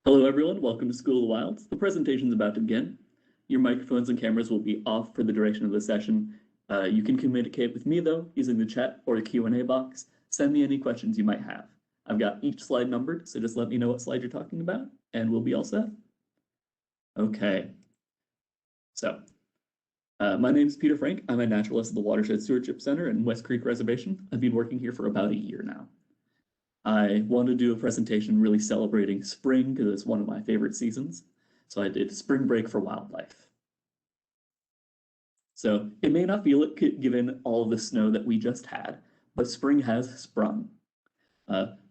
Hello everyone, welcome to School of the Wilds. The presentation is about to begin. Your microphones and cameras will be off for the duration of the session. You can communicate with me though, using the chat or the Q&A box. Send me any questions you might have. I've got each slide numbered, so just let me know what slide you're talking about, and we'll be all set. Okay, so my name is Peter Frank. I'm a naturalist at the Watershed Stewardship Center in West Creek Reservation. I've been working here for about a year now. I wanted to do a presentation really celebrating spring because it's one of my favorite seasons. So I did Spring Break for Wildlife. So it may not feel it given all of the snow that we just had, but spring has sprung.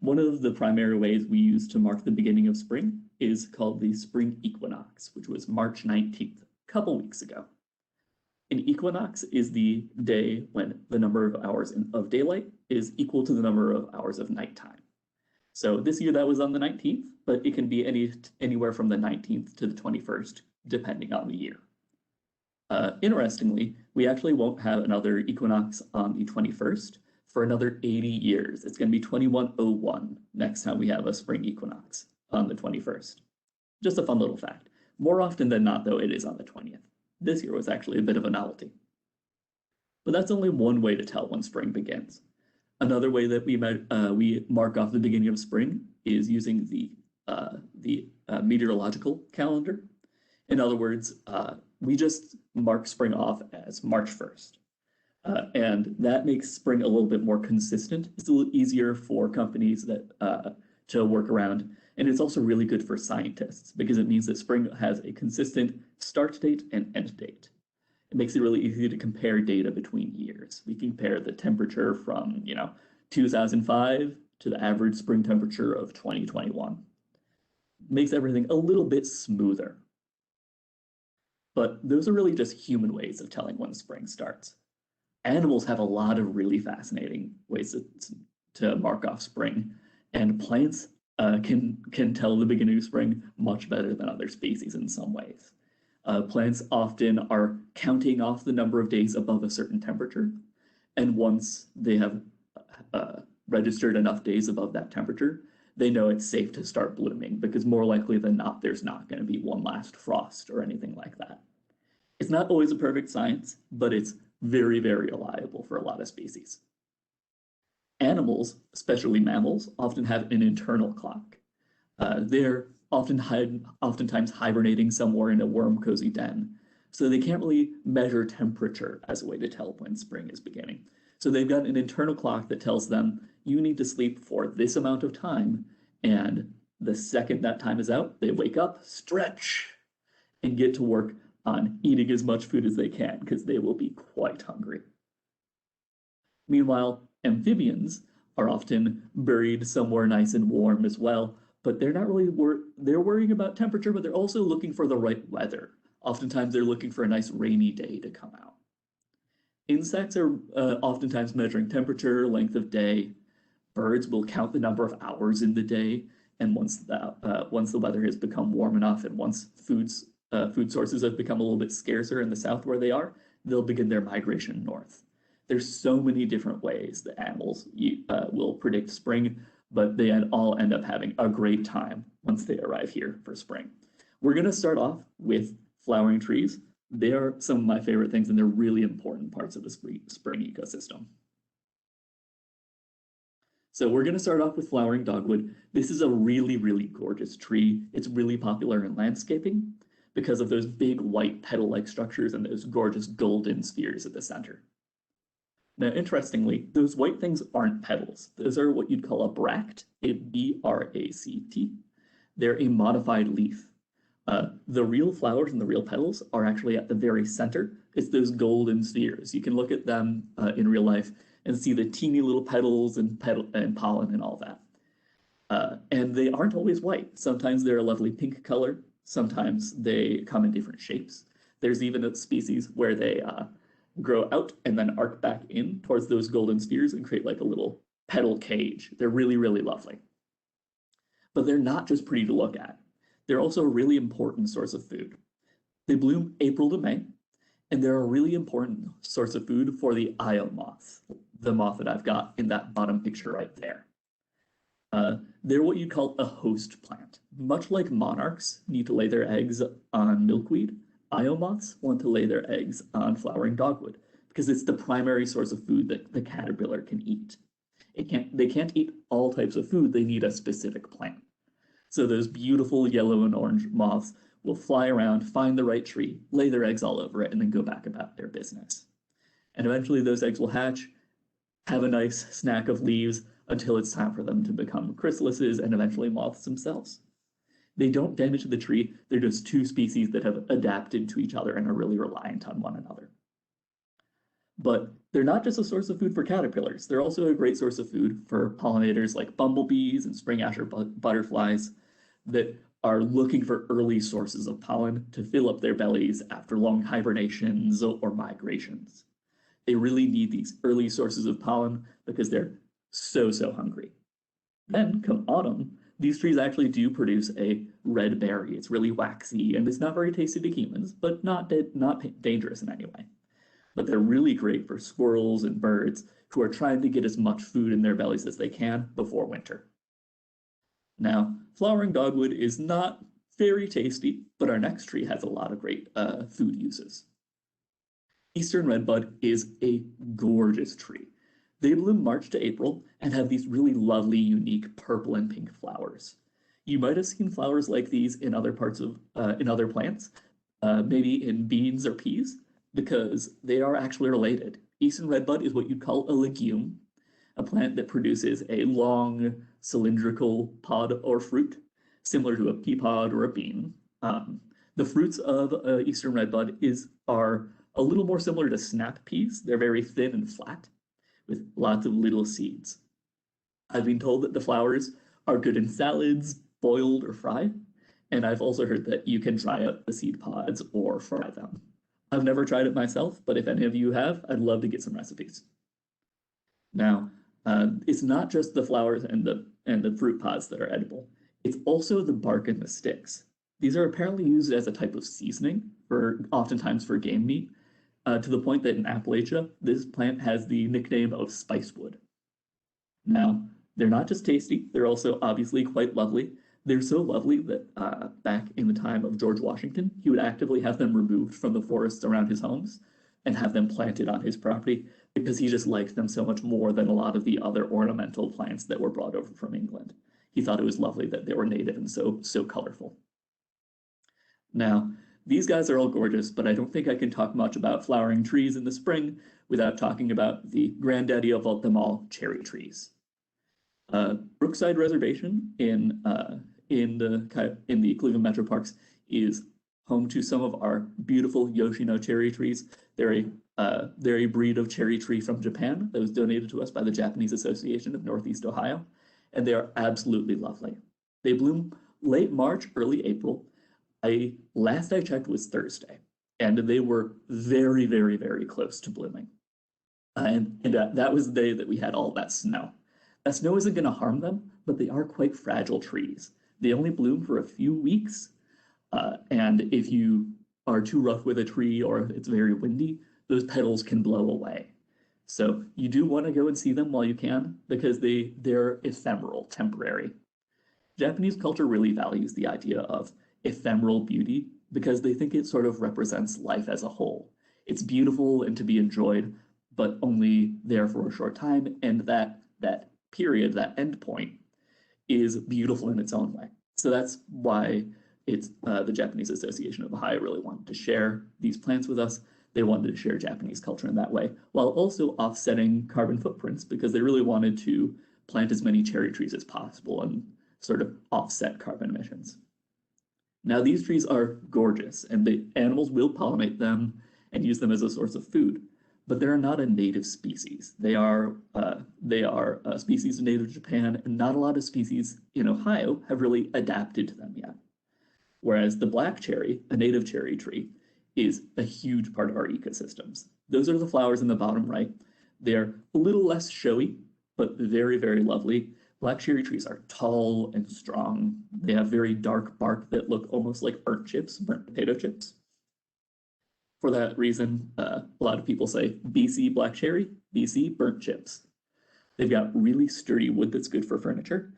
One of the primary ways we use to mark the beginning of spring is called the spring equinox, which was March 19th, a couple weeks ago. An equinox is the day when the number of hours of daylight is equal to the number of hours of nighttime. So this year that was on the 19th, but it can be anywhere from the 19th to the 21st, depending on the year. Interestingly, we actually won't have another equinox on the 21st for another 80 years. It's going to be 2101 next time we have a spring equinox on the 21st. Just a fun little fact. More often than not, though, it is on the 20th. This year was actually a bit of a novelty. But that's only one way to tell when spring begins. Another way that we mark off the beginning of spring is using the meteorological calendar. In other words, we just mark spring off as March 1st. And that makes spring a little bit more consistent. It's a little easier for companies that to work around. And it's also really good for scientists because it means that spring has a consistent start date and end date. It makes it really easy to compare data between years. We compare the temperature from, 2005 to the average spring temperature of 2021. Makes everything a little bit smoother. But those are really just human ways of telling when spring starts. Animals have a lot of really fascinating ways to mark off spring, and plants can tell the beginning of spring much better than other species in some ways. Plants often are counting off the number of days above a certain temperature, and once they have registered enough days above that temperature, they know it's safe to start blooming because more likely than not, there's not going to be one last frost or anything like that. It's not always a perfect science, but it's very, very reliable for a lot of species. Animals, especially mammals, often have an internal clock. They're oftentimes hibernating somewhere in a worm cozy den, so they can't really measure temperature as a way to tell when spring is beginning. So they've got an internal clock that tells them you need to sleep for this amount of time, and the second that time is out, they wake up, stretch, and get to work on eating as much food as they can because they will be quite hungry. Meanwhile, amphibians are often buried somewhere nice and warm as well, but they're not really they're worrying about temperature, but they're also looking for the right weather. Oftentimes they're looking for a nice rainy day to come out. Insects are oftentimes measuring temperature, length of day. Birds will count the number of hours in the day, and once the weather has become warm enough and once food sources have become a little bit scarcer in the south where they are, they'll begin their migration north. There's so many different ways that animals will predict spring, but they all end up having a great time once they arrive here for spring. We're going to start off with flowering trees. They are some of my favorite things, and they're really important parts of the spring ecosystem. So we're going to start off with flowering dogwood. This is a really, really gorgeous tree. It's really popular in landscaping because of those big white petal-like structures and those gorgeous golden spheres at the center. Now, interestingly, those white things aren't petals. Those are what you'd call a bract, a B-R-A-C-T. They're a modified leaf. The real flowers and the real petals are actually at the very center. It's those golden spheres. You can look at them in real life and see the teeny little petals and pollen and all that. And they aren't always white. Sometimes they're a lovely pink color. Sometimes they come in different shapes. There's even a species where they grow out and then arc back in towards those golden spheres and create like a little petal cage. They're really, really lovely. But they're not just pretty to look at. They're also a really important source of food. They bloom April to May, and they're a really important source of food for the Io moth, the moth that I've got in that bottom picture right there. They're what you'd call a host plant. Much like monarchs need to lay their eggs on milkweed, Io moths want to lay their eggs on flowering dogwood because it's the primary source of food that the caterpillar can eat. They can't eat all types of food, they need a specific plant. So those beautiful yellow and orange moths will fly around, find the right tree, lay their eggs all over it, and then go back about their business. And eventually those eggs will hatch, have a nice snack of leaves until it's time for them to become chrysalises and eventually moths themselves. They don't damage the tree, they're just two species that have adapted to each other and are really reliant on one another. But they're not just a source of food for caterpillars, they're also a great source of food for pollinators like bumblebees and spring asher butterflies that are looking for early sources of pollen to fill up their bellies after long hibernations or migrations. They really need these early sources of pollen because they're so hungry. Then, come autumn, these trees actually do produce a red berry. It's really waxy and it's not very tasty to humans, but not dangerous in any way. But they're really great for squirrels and birds who are trying to get as much food in their bellies as they can before winter. Now, flowering dogwood is not very tasty, but our next tree has a lot of great food uses. Eastern redbud is a gorgeous tree. They bloom March to April and have these really lovely, unique purple and pink flowers. You might have seen flowers like these in other parts of in other plants, maybe in beans or peas, because they are actually related. Eastern redbud is what you'd call a legume, a plant that produces a long cylindrical pod or fruit, similar to a pea pod or a bean. The fruits of Eastern redbud are a little more similar to snap peas. They're very thin and flat, with lots of little seeds. I've been told that the flowers are good in salads, boiled or fried, and I've also heard that you can dry out the seed pods or fry them. I've never tried it myself, but if any of you have, I'd love to get some recipes. Now, it's not just the flowers and the fruit pods that are edible. It's also the bark and the sticks. These are apparently used as a type of seasoning, oftentimes for game meat, to the point that in Appalachia, this plant has the nickname of spicewood. Now, they're not just tasty, they're also obviously quite lovely. They're so lovely that back in the time of George Washington, he would actively have them removed from the forests around his homes and have them planted on his property because he just liked them so much more than a lot of the other ornamental plants that were brought over from England. He thought it was lovely that they were native and so colorful. Now, these guys are all gorgeous, but I don't think I can talk much about flowering trees in the spring without talking about the granddaddy of them all, cherry trees. Brookside Reservation in the Cleveland Metro Parks is home to some of our beautiful Yoshino cherry trees. They're a breed of cherry tree from Japan that was donated to us by the Japanese Association of Northeast Ohio, and they are absolutely lovely. They bloom late March, early April. Last I checked was Thursday, and they were very, very, very close to blooming. That was the day that we had all that snow. That snow isn't going to harm them, but they are quite fragile trees. They only bloom for a few weeks, and if you are too rough with a tree or if it's very windy, those petals can blow away. So you do want to go and see them while you can because they're ephemeral, temporary. Japanese culture really values the idea of ephemeral beauty because they think it sort of represents life as a whole. It's beautiful and to be enjoyed, but only there for a short time, and that period, that end point, is beautiful in its own way. So that's why it's the Japanese Association of Ohio really wanted to share these plants with us. They wanted to share Japanese culture in that way, while also offsetting carbon footprints because they really wanted to plant as many cherry trees as possible and sort of offset carbon emissions. Now, these trees are gorgeous, and the animals will pollinate them and use them as a source of food, but they're not a native species. They are a species native to Japan, and not a lot of species in Ohio have really adapted to them yet. Whereas the black cherry, a native cherry tree, is a huge part of our ecosystems. Those are the flowers in the bottom right. They're a little less showy, but very, very lovely. Black cherry trees are tall and strong. They have very dark bark that look almost like burnt potato chips. For that reason, a lot of people say BC black cherry, BC burnt chips. They've got really sturdy wood that's good for furniture,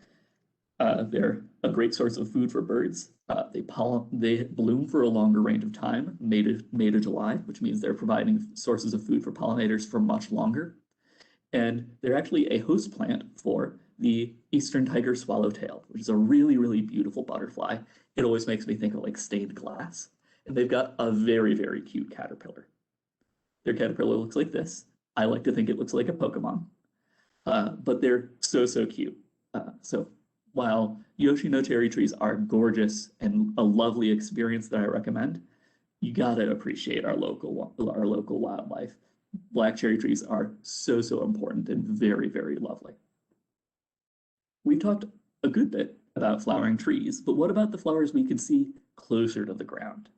They're a great source of food for birds. They bloom for a longer range of time, May to July, which means they're providing sources of food for pollinators for much longer. And they're actually a host plant for the eastern tiger swallowtail, which is a really, really beautiful butterfly. It always makes me think of like stained glass. And they've got a very, very cute caterpillar. Their caterpillar looks like this. I like to think it looks like a Pokemon, but they're so, so cute. So while Yoshino cherry trees are gorgeous and a lovely experience that I recommend, you gotta appreciate our local wildlife. Black cherry trees are so, so important and very, very lovely. We've talked a good bit about flowering trees, but what about the flowers we can see closer to the ground?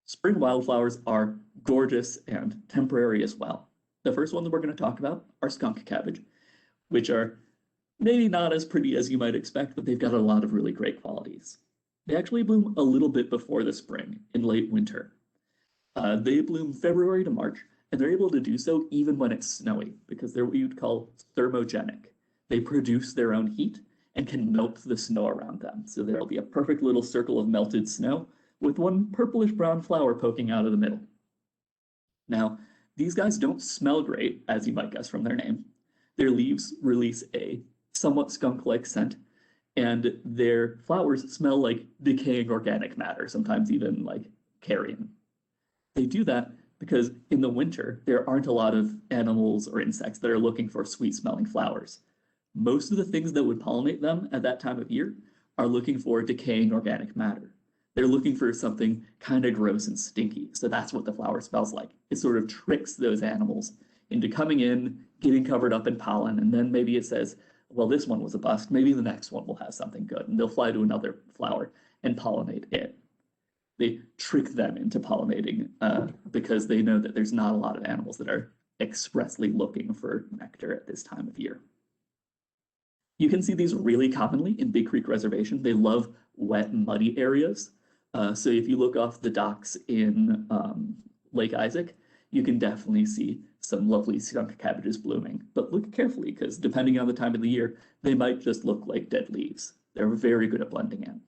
Spring wildflowers are gorgeous and temporary as well. The first one that we're going to talk about are skunk cabbage, which are maybe not as pretty as you might expect, but they've got a lot of really great qualities. They actually bloom a little bit before the spring, in late winter. They bloom February to March, and they're able to do so even when it's snowy, because they're what you'd call thermogenic. They produce their own heat and can melt the snow around them. So there'll be a perfect little circle of melted snow with one purplish brown flower poking out of the middle. Now, these guys don't smell great, as you might guess from their name. Their leaves release a somewhat skunk-like scent, and their flowers smell like decaying organic matter, sometimes even like carrion. They do that because in the winter, there aren't a lot of animals or insects that are looking for sweet-smelling flowers. Most of the things that would pollinate them at that time of year are looking for decaying organic matter. They're looking for something kind of gross and stinky. So that's what the flower smells like. It sort of tricks those animals into coming in, getting covered up in pollen, and then maybe it says, well, this one was a bust. Maybe the next one will have something good. And they'll fly to another flower and pollinate it. They trick them into pollinating because they know that there's not a lot of animals that are expressly looking for nectar at this time of year. You can see these really commonly in Big Creek Reservation. They love wet, muddy areas. So if you look off the docks in Lake Isaac, you can definitely see some lovely skunk cabbages blooming. But look carefully, because depending on the time of the year, they might just look like dead leaves. They're very good at blending in.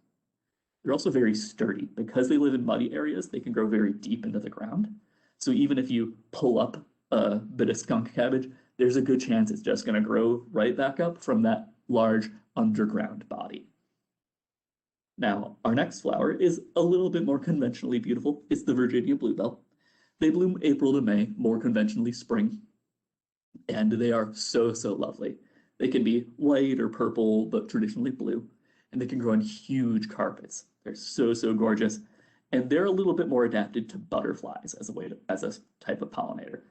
They're also very sturdy. Because they live in muddy areas, they can grow very deep into the ground. So even if you pull up a bit of skunk cabbage, there's a good chance it's just going to grow right back up from that large underground body. Now, our next flower is a little bit more conventionally beautiful. It's the Virginia bluebell. They bloom April to May, more conventionally spring, and they are so, so lovely. They can be white or purple, but traditionally blue, and they can grow in huge carpets. They're so, so gorgeous, and they're a little bit more adapted to butterflies as a type of pollinator.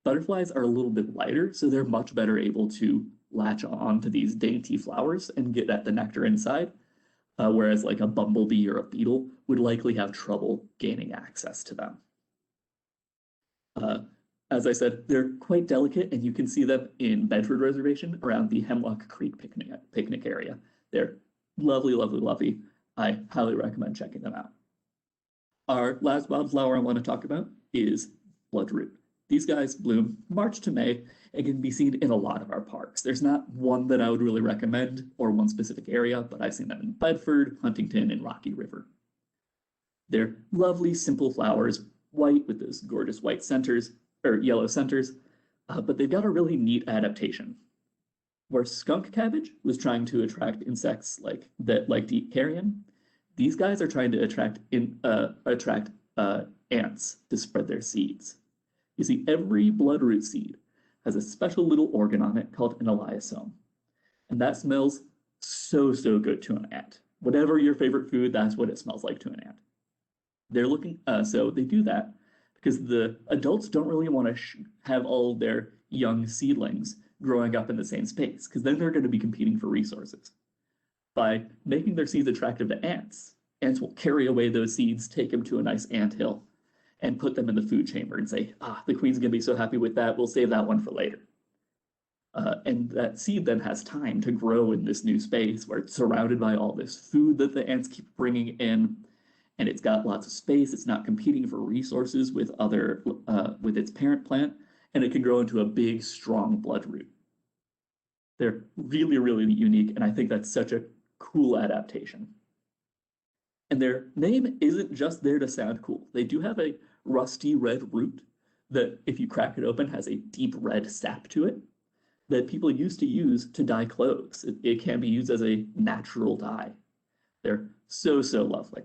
Butterflies are a little bit lighter, so they're much better able to latch on to these dainty flowers and get at the nectar inside, whereas like a bumblebee or a beetle would likely have trouble gaining access to them. As I said, they're quite delicate, and you can see them in Bedford Reservation around the Hemlock Creek picnic area. They're lovely, lovely, lovely. I highly recommend checking them out. Our last wildflower I want to talk about is bloodroot. These guys bloom March to May and can be seen in a lot of our parks. There's not one that I would really recommend or one specific area, but I've seen them in Bedford, Huntington, and Rocky River. They're lovely, simple flowers, white with those gorgeous white centers, or yellow centers, but they've got a really neat adaptation. Where skunk cabbage was trying to attract insects like to eat carrion, these guys are trying to attract ants to spread their seeds. You see, every bloodroot seed has a special little organ on it called an elaiosome. And that smells so, so good to an ant. Whatever your favorite food, that's what it smells like to an ant. They're looking, so they do that because the adults don't really want to have all of their young seedlings growing up in the same space, because then they're going to be competing for resources. By making their seeds attractive to ants, ants will carry away those seeds, take them to a nice anthill, and put them in the food chamber and say, the queen's going to be so happy with that, we'll save that one for later. And that seed then has time to grow in this new space where it's surrounded by all this food that the ants keep bringing in, and it's got lots of space. It's not competing for resources with with its parent plant, and it can grow into a big, strong bloodroot. They're really, really unique, and I think that's such a cool adaptation. And their name isn't just there to sound cool. They do have a rusty red root that, if you crack it open, has a deep red sap to it that people used to use to dye clothes. It can be used as a natural dye. They're so, so lovely.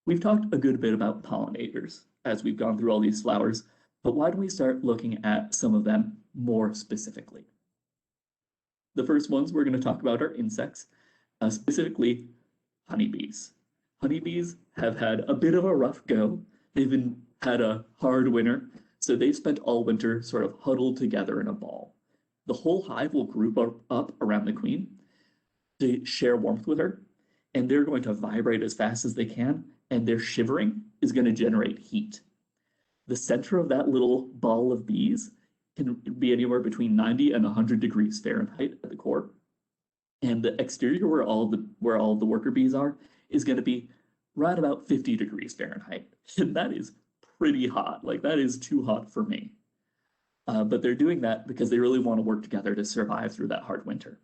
We've talked a good bit about pollinators as we've gone through all these flowers, but why don't we start looking at some of them more specifically? The first ones we're going to talk about are insects, specifically honeybees. Honeybees have had a bit of a rough go. They've had a hard winter, so they've spent all winter sort of huddled together in a ball. The whole hive will group up around the queen to share warmth with her, and they're going to vibrate as fast as they can, and their shivering is going to generate heat. The center of that little ball of bees can be anywhere between 90 and 100 degrees Fahrenheit at the core. And the exterior where all the worker bees are is going to be right about 50 degrees Fahrenheit. And that is pretty hot. Like, that is too hot for me. But they're doing that because they really want to work together to survive through that hard winter.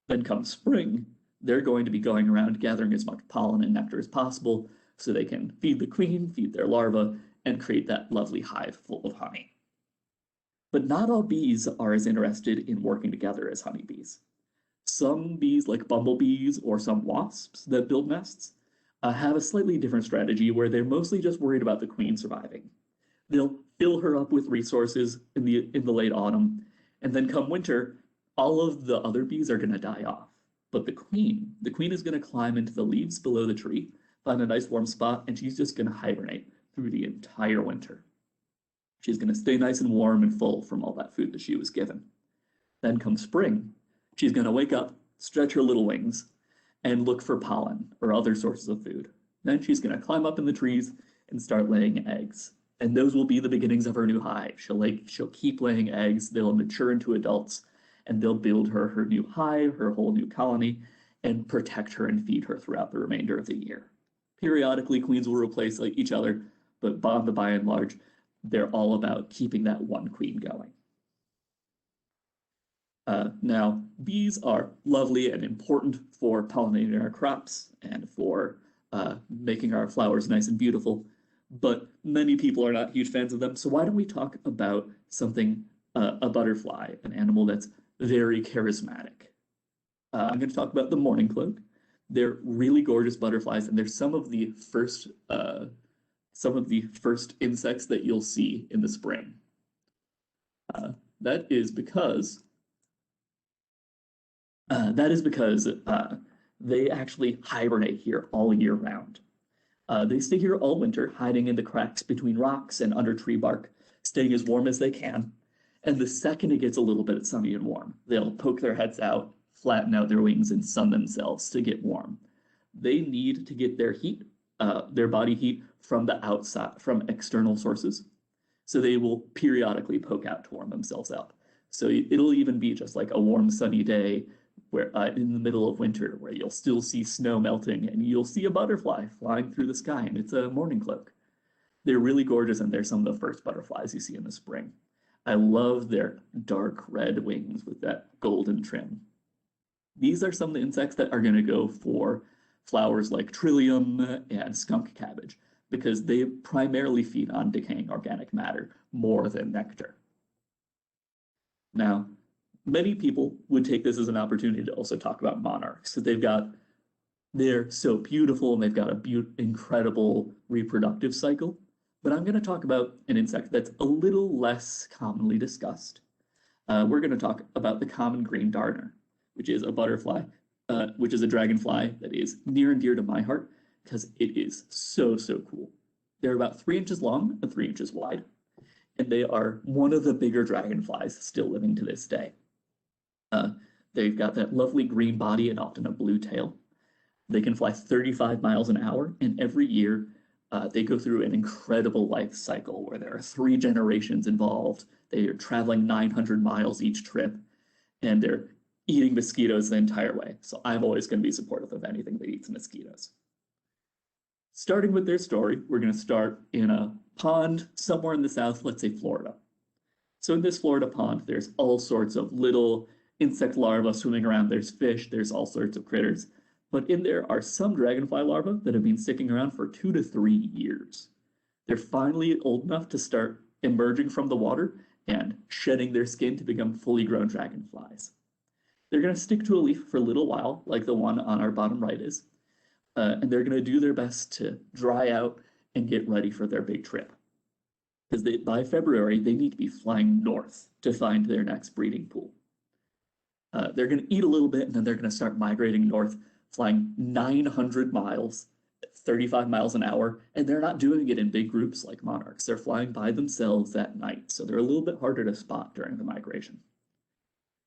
Then come spring, they're going to be going around gathering as much pollen and nectar as possible so they can feed the queen, feed their larvae, and create that lovely hive full of honey. But not all bees are as interested in working together as honeybees. Some bees, like bumblebees or some wasps that build nests, have a slightly different strategy where they're mostly just worried about the queen surviving. They'll fill her up with resources in the late autumn, and then come winter, all of the other bees are going to die off. But the queen is going to climb into the leaves below the tree, find a nice warm spot, and she's just going to hibernate through the entire winter. She's going to stay nice and warm and full from all that food that she was given. Then come spring, she's going to wake up, stretch her little wings, and look for pollen or other sources of food. Then she's going to climb up in the trees and start laying eggs. And those will be the beginnings of her new hive. She'll keep laying eggs, they'll mature into adults, and they'll build her new hive, her whole new colony, and protect her and feed her throughout the remainder of the year. Periodically, queens will replace each other, but by and large, they're all about keeping that one queen going. Now, bees are lovely and important for pollinating our crops and for making our flowers nice and beautiful, but many people are not huge fans of them. So why don't we talk about something, a butterfly, an animal that's very charismatic. I'm going to talk about the mourning cloak. They're really gorgeous butterflies, and they're some of the first insects that you'll see in the spring. That is because they actually hibernate here all year round. They stay here all winter, hiding in the cracks between rocks and under tree bark, staying as warm as they can. And the second it gets a little bit sunny and warm, they'll poke their heads out, flatten out their wings, and sun themselves to get warm. They need to get their heat, their body heat, from the outside, from external sources. So they will periodically poke out to warm themselves up. So it'll even be just like a warm, sunny day where in the middle of winter, where you'll still see snow melting and you'll see a butterfly flying through the sky, and it's a mourning cloak. They're really gorgeous, and they're some of the first butterflies you see in the spring. I love their dark red wings with that golden trim. These are some of the insects that are going to go for flowers like trillium and skunk cabbage, because they primarily feed on decaying organic matter more than nectar. Now, many people would take this as an opportunity to also talk about monarchs, because they're so beautiful and they've got an incredible reproductive cycle. But I'm going to talk about an insect that's a little less commonly discussed. We're going to talk about the common green darner, which is a butterfly, which is a dragonfly that is near and dear to my heart because it is so, so cool. They're about 3 inches long and 3 inches wide, and they are one of the bigger dragonflies still living to this day. They've got that lovely green body and often a blue tail. They can fly 35 miles an hour, and every year they go through an incredible life cycle where there are 3 generations involved. They are traveling 900 miles each trip, and they're eating mosquitoes the entire way. So I'm always going to be supportive of anything that eats mosquitoes. Starting with their story, we're going to start in a pond somewhere in the south, let's say Florida. So in this Florida pond, there's all sorts of little insect larvae swimming around. There's fish, there's all sorts of critters. But in there are some dragonfly larvae that have been sticking around for 2 to 3 years. They're finally old enough to start emerging from the water and shedding their skin to become fully grown dragonflies. They're going to stick to a leaf for a little while, like the one on our bottom right is, and they're going to do their best to dry out and get ready for their big trip. Because by February, they need to be flying north to find their next breeding pool. They're going to eat a little bit, and then they're going to start migrating north, flying 900 miles, 35 miles an hour, and they're not doing it in big groups like monarchs. They're flying by themselves at night, so they're a little bit harder to spot during the migration.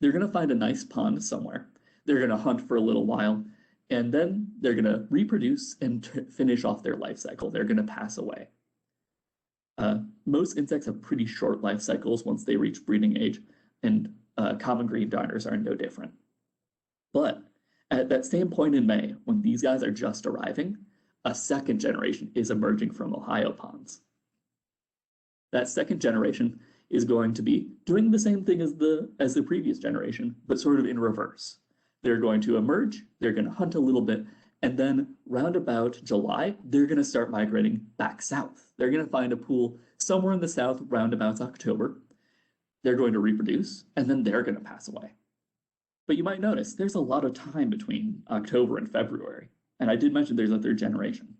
They're going to find a nice pond somewhere. They're going to hunt for a little while, and then they're going to reproduce and finish off their life cycle. They're going to pass away. Most insects have pretty short life cycles once they reach breeding age, and common green darners are no different. But at that same point in May, when these guys are just arriving, a second generation is emerging from Ohio ponds. That second generation is going to be doing the same thing as the previous generation, but sort of in reverse. They're going to emerge, they're going to hunt a little bit, and then round about July, they're going to start migrating back south. They're going to find a pool somewhere in the south, roundabouts October. They're going to reproduce, and then they're going to pass away. But you might notice there's a lot of time between October and February. And I did mention there's a third generation.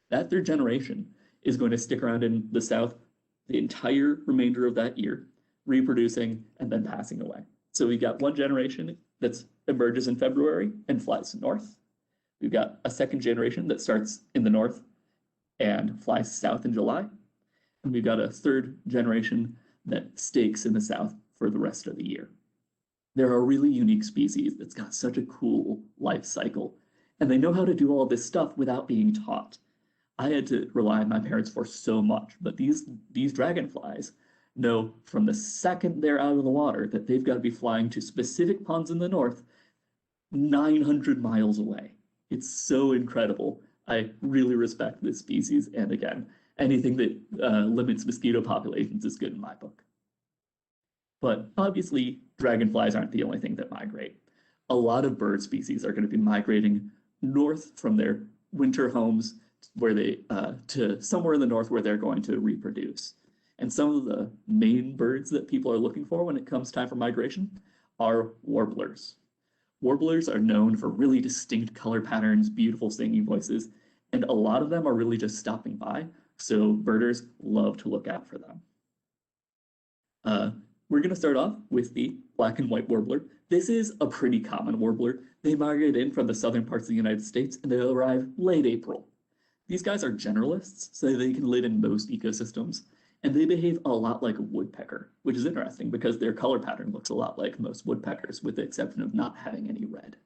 That third generation is going to stick around in the south the entire remainder of that year, reproducing and then passing away. So we've got one generation that emerges in February and flies north. We've got a second generation that starts in the north and flies south in July. And we've got a third generation that stakes in the south for the rest of the year. They're a really unique species that's got such a cool life cycle, and they know how to do all this stuff without being taught. I had to rely on my parents for so much, but these dragonflies know from the second they're out of the water that they've got to be flying to specific ponds in the north 900 miles away. It's so incredible. I really respect this species, and again, anything that limits mosquito populations is good in my book. But obviously, dragonflies aren't the only thing that migrate. A lot of bird species are going to be migrating north from their winter homes where to somewhere in the north where they're going to reproduce. And some of the main birds that people are looking for when it comes time for migration are warblers. Warblers are known for really distinct color patterns, beautiful singing voices, and a lot of them are really just stopping by, so birders love to look out for them. We're going to start off with the black and white warbler. This is a pretty common warbler. They migrate in from the southern parts of the United States, and they arrive late April. These guys are generalists, so they can live in most ecosystems, and they behave a lot like a woodpecker, which is interesting because their color pattern looks a lot like most woodpeckers, with the exception of not having any red.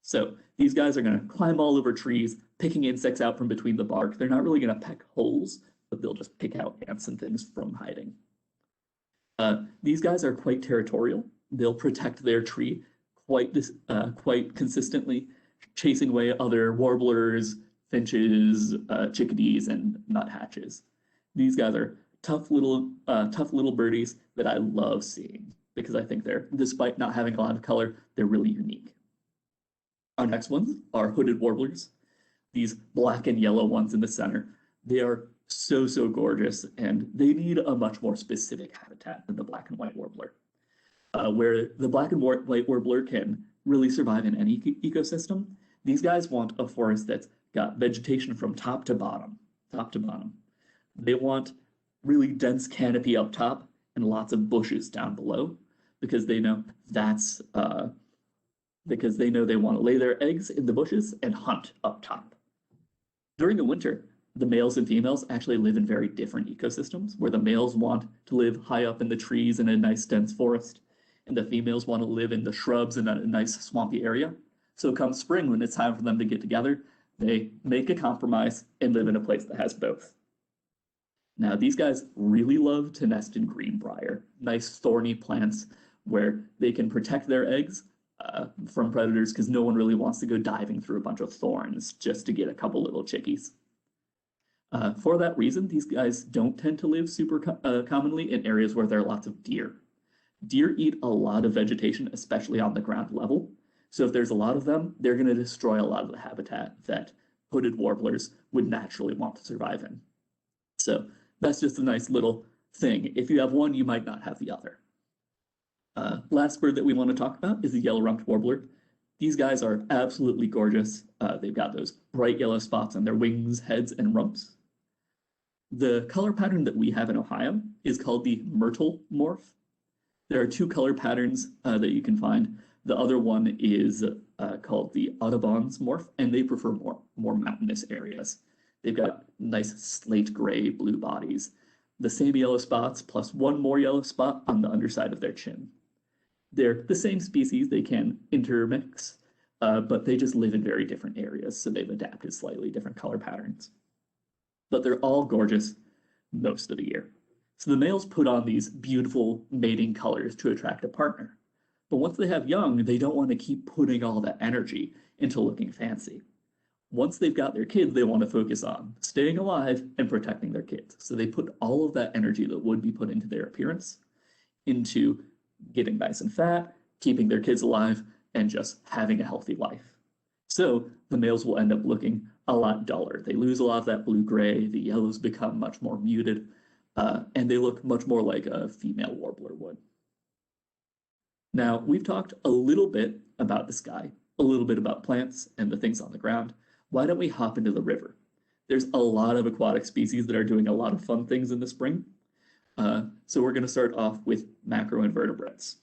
So these guys are going to climb all over trees, picking insects out from between the bark. They're not really going to peck holes, but they'll just pick out ants and things from hiding. These guys are quite territorial. They'll protect their tree quite consistently, chasing away other warblers, finches, chickadees, and nuthatches. These guys are tough little birdies that I love seeing because I think despite not having a lot of color, they're really unique. Our next ones are hooded warblers. These black and yellow ones in the center. They are so gorgeous, and they need a much more specific habitat than the black and white warbler. Where the black and white warbler can really survive in any ecosystem, these guys want a forest that's got vegetation from top to bottom. They want really dense canopy up top and lots of bushes down below, because they know they want to lay their eggs in the bushes and hunt up top. During the winter, the males and females actually live in very different ecosystems, where the males want to live high up in the trees in a nice dense forest, and the females want to live in the shrubs in a nice swampy area. So come spring, when it's time for them to get together, they make a compromise and live in a place that has both. Now, these guys really love to nest in greenbrier, nice thorny plants where they can protect their eggs from predators, because no one really wants to go diving through a bunch of thorns just to get a couple little chickies. For that reason, these guys don't tend to live super commonly in areas where there are lots of deer. Deer eat a lot of vegetation, especially on the ground level. So if there's a lot of them, they're going to destroy a lot of the habitat that hooded warblers would naturally want to survive in. So that's just a nice little thing. If you have one, you might not have the other. Last bird that we want to talk about is the yellow-rumped warbler. These guys are absolutely gorgeous. They've got those bright yellow spots on their wings, heads, and rumps. The color pattern that we have in Ohio is called the myrtle morph. There are two color patterns that you can find. The other one is called the Audubon's morph, and they prefer more mountainous areas. They've got nice slate gray blue bodies, the same yellow spots plus one more yellow spot on the underside of their chin. They're the same species, they can intermix, but they just live in very different areas, so they've adapted slightly different color patterns. But they're all gorgeous most of the year. So the males put on these beautiful mating colors to attract a partner. But once they have young, they don't want to keep putting all that energy into looking fancy. Once they've got their kids, they want to focus on staying alive and protecting their kids. So they put all of that energy that would be put into their appearance into getting nice and fat, keeping their kids alive, and just having a healthy life. So the males will end up looking a lot duller. They lose a lot of that blue-gray, the yellows become much more muted, and they look much more like a female warbler would. Now, we've talked a little bit about the sky, a little bit about plants and the things on the ground. Why don't we hop into the river? There's a lot of aquatic species that are doing a lot of fun things in the spring. So we're going to start off with macroinvertebrates.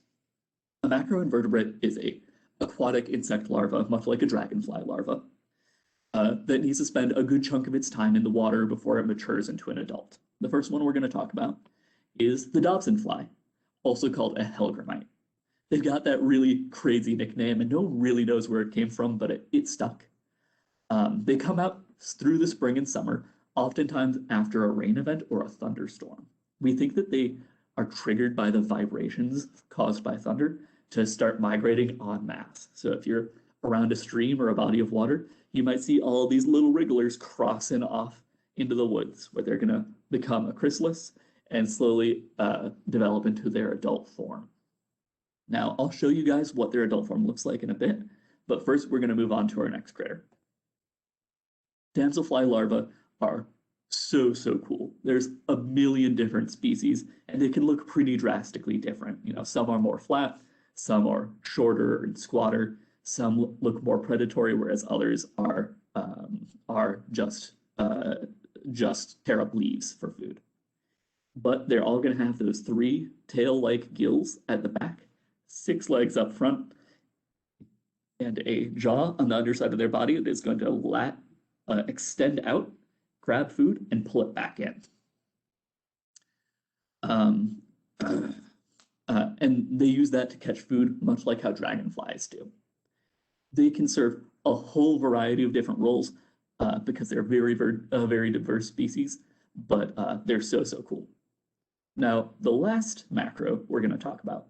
A macroinvertebrate is a aquatic insect larva, much like a dragonfly larva, that needs to spend a good chunk of its time in the water before it matures into an adult. The first one we're going to talk about is the Dobson fly, also called a hellgrammite. They've got that really crazy nickname, and no one really knows where it came from, but it stuck. They come out through the spring and summer, oftentimes after a rain event or a thunderstorm. We think that they are triggered by the vibrations caused by thunder to start migrating en masse. So if you're around a stream or a body of water, you might see all these little wrigglers crossing off into the woods, where they're going to become a chrysalis and slowly develop into their adult form. Now, I'll show you guys what their adult form looks like in a bit, but first we're going to move on to our next critter. Damselfly larvae are so cool. There's a million different species, and they can look pretty drastically different. You know, some are more flat, some are shorter and squatter, some look more predatory, whereas others are just tear up leaves for food. But they're all going to have those three tail-like gills at the back, 6 legs up front, and a jaw on the underside of their body that is going to extend out, grab food, and pull it back in. And they use that to catch food, much like how dragonflies do. They can serve a whole variety of different roles because they're very diverse species, but they're so cool. Now, the last macro we're going to talk about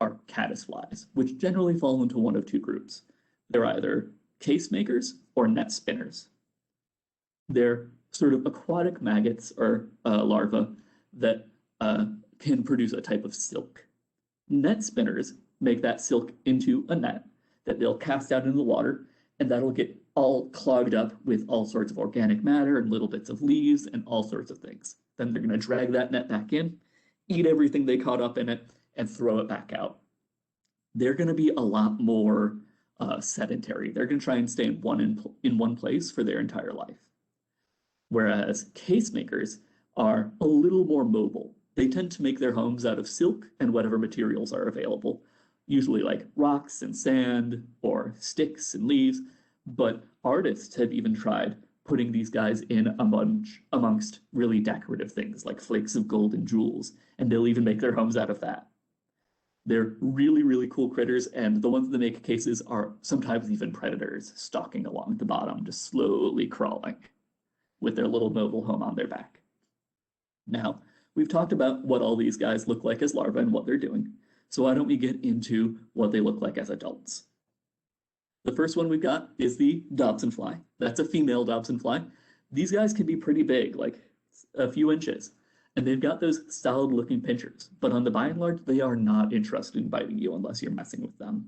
are caddisflies, which generally fall into one of two groups. They're either case makers or net spinners. They're sort of aquatic maggots or larvae that can produce a type of silk. Net spinners make that silk into a net that they'll cast out into the water, and that'll get all clogged up with all sorts of organic matter and little bits of leaves and all sorts of things. Then they're going to drag that net back in, eat everything they caught up in it, and throw it back out. They're going to be a lot more sedentary. They're going to try and stay in one place for their entire life. Whereas case makers are a little more mobile. They tend to make their homes out of silk and whatever materials are available, usually like rocks and sand or sticks and leaves, but artists have even tried putting these guys in amongst really decorative things like flakes of gold and jewels, and they'll even make their homes out of that. They're really cool critters, and the ones that make cases are sometimes even predators stalking along the bottom, just slowly crawling with their little mobile home on their back. Now, we've talked about what all these guys look like as larvae and what they're doing, so why don't we get into what they look like as adults? The first one we've got is the Dobson fly. That's a female Dobson fly. These guys can be pretty big, like a few inches, And they've got those solid-looking pinchers, but on the by and large, they are not interested in biting you unless you're messing with them.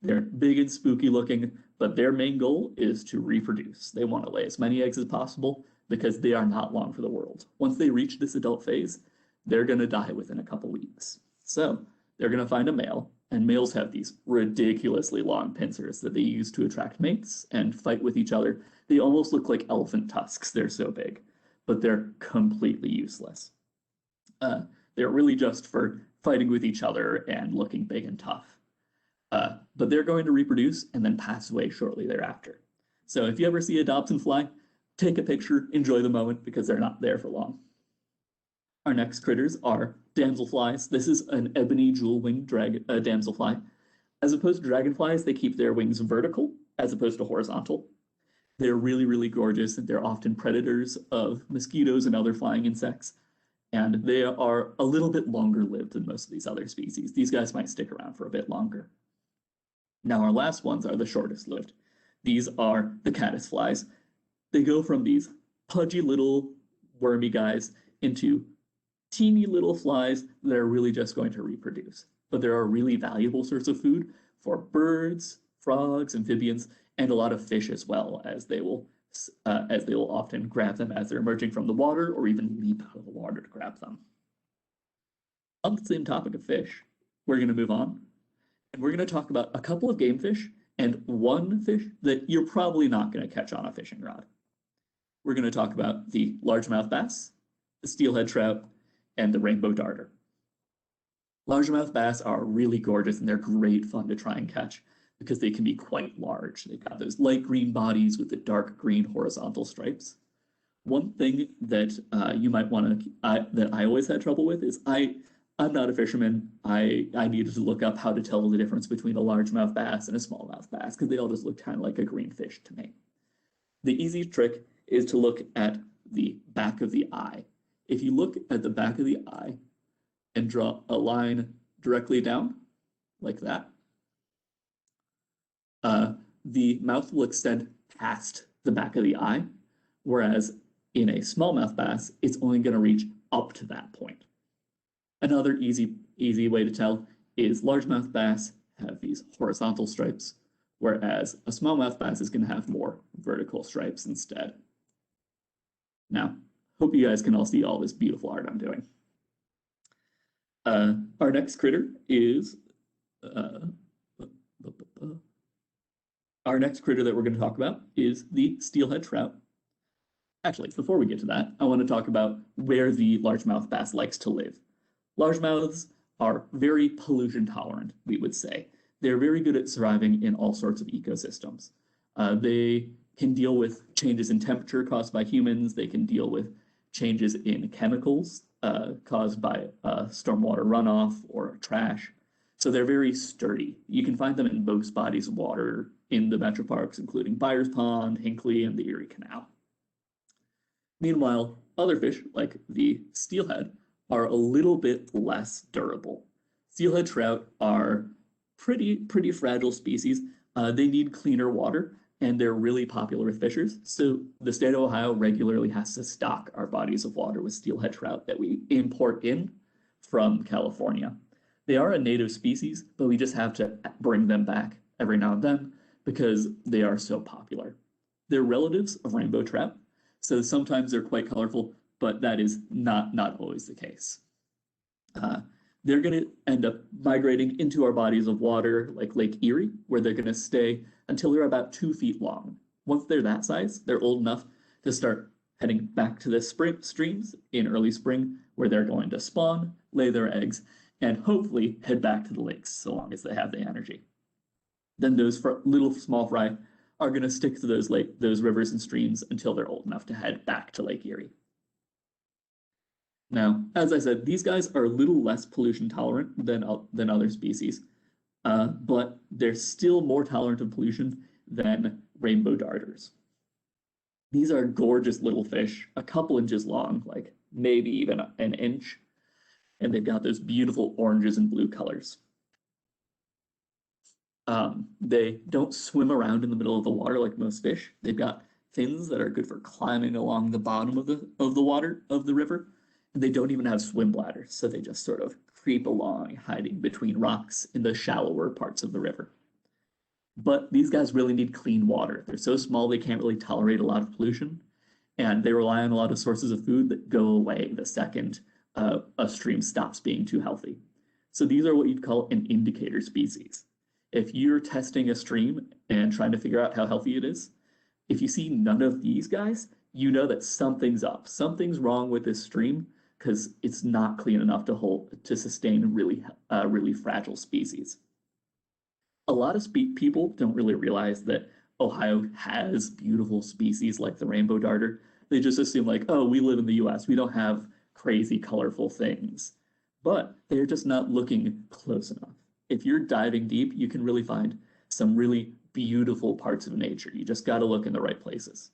They're big and spooky looking, but their main goal is to reproduce. They want to lay as many eggs as possible because they are not long for the world. Once they reach this adult phase, they're going to die within a couple weeks. So they're going to find a male, and males have these ridiculously long pincers that they use to attract mates and fight with each other. They almost look like elephant tusks. They're so big, but they're completely useless. They're really just for fighting with each other and looking big and tough. But they're going to reproduce and then pass away shortly thereafter. So if you ever see a Dobson fly, take a picture, enjoy the moment, because they're not there for long. Our next critters are damselflies. This is an ebony jewel-winged damselfly. As opposed to dragonflies, they keep their wings vertical as opposed to horizontal. They're really, really gorgeous, and they're often predators of mosquitoes and other flying insects. And they are a little bit longer lived than most of these other species. These guys might stick around for a bit longer. Now our last ones are the shortest lived. These are the caddisflies. They go from these pudgy little wormy guys into teeny little flies that are really just going to reproduce. But they're a really valuable source of food for birds, frogs, amphibians, and a lot of fish as well, as they will often grab them as they're emerging from the water or even leap out of the water to grab them. On the same topic of fish, we're going to move on, and we're going to talk about a couple of game fish and one fish that you're probably not going to catch on a fishing rod. We're going to talk about the largemouth bass, the steelhead trout, and the rainbow darter. Largemouth bass are really gorgeous, and they're great fun to try and catch because they can be quite large. They've got those light green bodies with the dark green horizontal stripes. One thing that you might want to, that I always had trouble with is I'm not a fisherman. I needed to look up how to tell the difference between a largemouth bass and a smallmouth bass because they all just look kind of like a green fish to me. The easy trick is to look at the back of the eye. If you look at the back of the eye and draw a line directly down like that, the mouth will extend past the back of the eye, whereas in a smallmouth bass, it's only going to reach up to that point. Another easy way to tell is largemouth bass have these horizontal stripes, whereas a smallmouth bass is going to have more vertical stripes instead. Now, hope you guys can all see all this beautiful art I'm doing. Our next critter is our next critter that we're going to talk about is the steelhead trout. Actually, before we get to that, I want to talk about where the largemouth bass likes to live. Largemouths are very pollution tolerant, we would say. They're very good at surviving in all sorts of ecosystems. They can deal with changes in temperature caused by humans. They can deal with changes in chemicals caused by stormwater runoff or trash. So they're very sturdy. You can find them in most bodies of water in the metro parks, including Byers Pond, Hinckley, and the Erie Canal. Meanwhile, other fish, like the steelhead, are a little bit less durable. Steelhead trout are pretty fragile species. They need cleaner water, and they're really popular with fishers. So the state of Ohio regularly has to stock our bodies of water with steelhead trout that we import in from California. They are a native species, but we just have to bring them back every now and then because they are so popular. They're relatives of rainbow trout, so sometimes they're quite colorful, but that is not always the case. They're going to end up migrating into our bodies of water like Lake Erie, where they're going to stay until they're about 2 feet long. Once they're that size, they're old enough to start heading back to the streams in early spring, where they're going to spawn, lay their eggs, and hopefully head back to the lakes so long as they have the energy. Then those little small fry are going to stick to those rivers and streams until they're old enough to head back to Lake Erie. Now, as I said, these guys are a little less pollution tolerant than other species, but they're still more tolerant of pollution than rainbow darters. These are gorgeous little fish, a couple inches long, like maybe even an inch, and they've got those beautiful oranges and blue colors. They don't swim around in the middle of the water like most fish. They've got fins that are good for climbing along the bottom of the water of the river, They don't even have swim bladders, so they just sort of creep along, hiding between rocks in the shallower parts of the river. But these guys really need clean water. They're so small they can't really tolerate a lot of pollution, and they rely on a lot of sources of food that go away the second a stream stops being too healthy. So these are what you'd call an indicator species. If you're testing a stream and trying to figure out how healthy it is, if you see none of these guys, you know that something's up. Something's wrong with this stream because it's not clean enough to sustain really fragile species. A lot of people don't really realize that Ohio has beautiful species like the rainbow darter. They just assume like, oh, we live in the US, we don't have crazy colorful things. But they're just not looking close enough. If you're diving deep, you can really find some really beautiful parts of nature. You just got to look in the right places.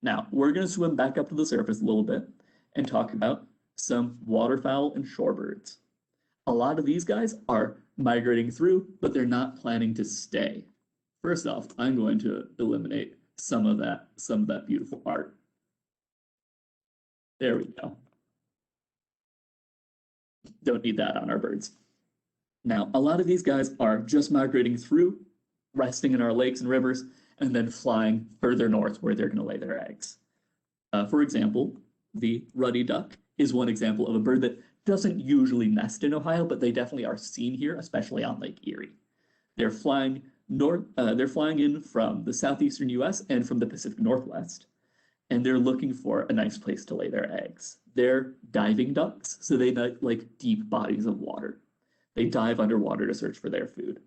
Now, we're going to swim back up to the surface a little bit and talk about some waterfowl and shorebirds. A lot of these guys are migrating through, but they're not planning to stay. First off, I'm going to eliminate some of that beautiful art. There we go. Don't need that on our birds. Now, a lot of these guys are just migrating through, resting in our lakes and rivers, and then flying further north where they're going to lay their eggs. For example, the ruddy duck is one example of a bird that doesn't usually nest in Ohio, but they definitely are seen here, especially on Lake Erie. They're flying in from the southeastern U.S. and from the Pacific Northwest, and they're looking for a nice place to lay their eggs. They're diving ducks, so they like deep bodies of water. They dive underwater to search for their food.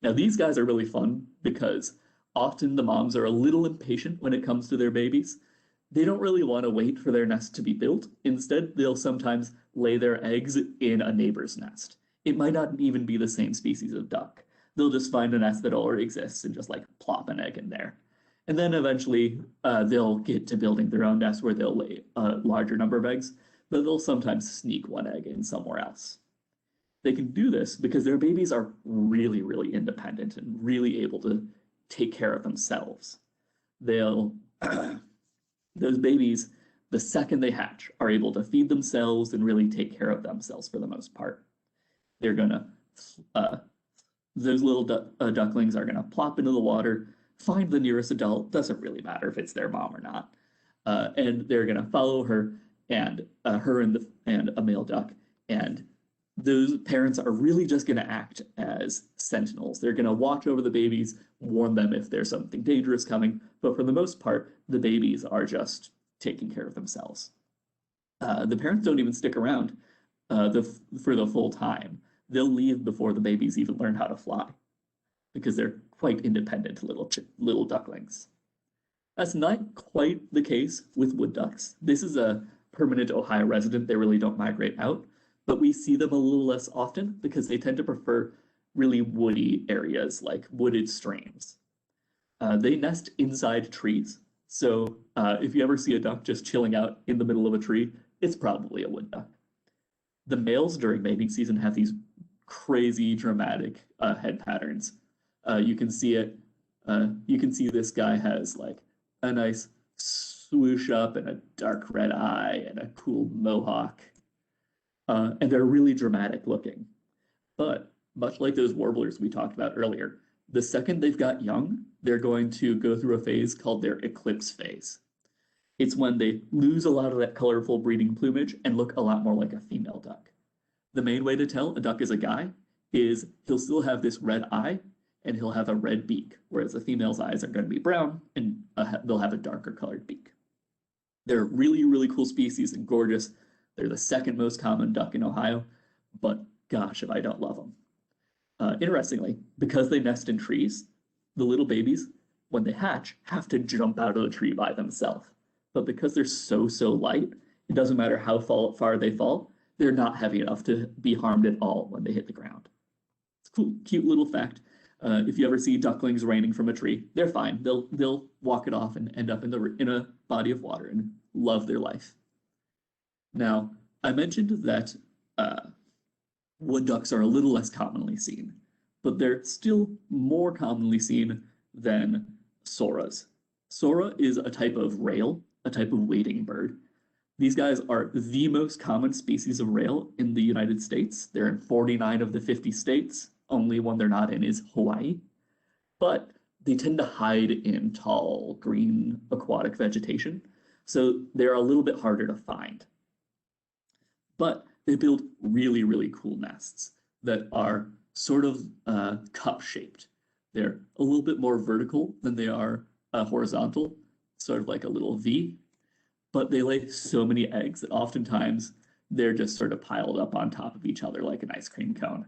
Now, these guys are really fun because often the moms are a little impatient when it comes to their babies. They don't really want to wait for their nest to be built. Instead, they'll sometimes lay their eggs in a neighbor's nest. It might not even be the same species of duck. They'll just find a nest that already exists and just like plop an egg in there. And then eventually they'll get to building their own nest where they'll lay a larger number of eggs, but they'll sometimes sneak one egg in somewhere else. They can do this because their babies are really, really independent and really able to take care of themselves. Those babies, the second they hatch, are able to feed themselves and really take care of themselves for the most part. They're gonna, those little ducklings are gonna plop into the water, find the nearest adult, doesn't really matter if it's their mom or not, and they're gonna follow her and a male duck, and those parents are really just going to act as sentinels. They're going to watch over the babies, warn them if there's something dangerous coming, but for the most part, the babies are just taking care of themselves. The parents don't even stick around for the full time. They'll leave before the babies even learn how to fly because they're quite independent little ducklings. That's not quite the case with wood ducks. This is a permanent Ohio resident. They really don't migrate out, but we see them a little less often because they tend to prefer really woody areas like wooded streams. They nest inside trees. So if you ever see a duck just chilling out in the middle of a tree, it's probably a wood duck. The males during mating season have these crazy dramatic head patterns. You can see it. You can see this guy has like a nice swoosh up and a dark red eye and a cool mohawk. And they're really dramatic looking. But much like those warblers we talked about earlier, the second they've got young, they're going to go through a phase called their eclipse phase. It's when they lose a lot of that colorful breeding plumage and look a lot more like a female duck. The main way to tell a duck is a guy is he'll still have this red eye and he'll have a red beak, whereas the female's eyes are going to be brown and they'll have a darker colored beak. They're really, really cool species and gorgeous. They're the second most common duck in Ohio, but gosh, if I don't love them. Interestingly, because they nest in trees, the little babies, when they hatch, have to jump out of the tree by themselves. But because they're so light, it doesn't matter how far they fall, they're not heavy enough to be harmed at all when they hit the ground. It's a cool, cute little fact. If you ever see ducklings raining from a tree, they're fine. They'll walk it off and end up in a body of water and love their life. Now, I mentioned that wood ducks are a little less commonly seen, but they're still more commonly seen than soras. Sora is a type of rail, a type of wading bird. These guys are the most common species of rail in the United States. They're in 49 of the 50 states. Only one they're not in is Hawaii. But they tend to hide in tall, green, aquatic vegetation. So they're a little bit harder to find. But they build really, really cool nests that are sort of cup-shaped. They're a little bit more vertical than they are horizontal, sort of like a little V. But they lay so many eggs that oftentimes they're just sort of piled up on top of each other like an ice cream cone.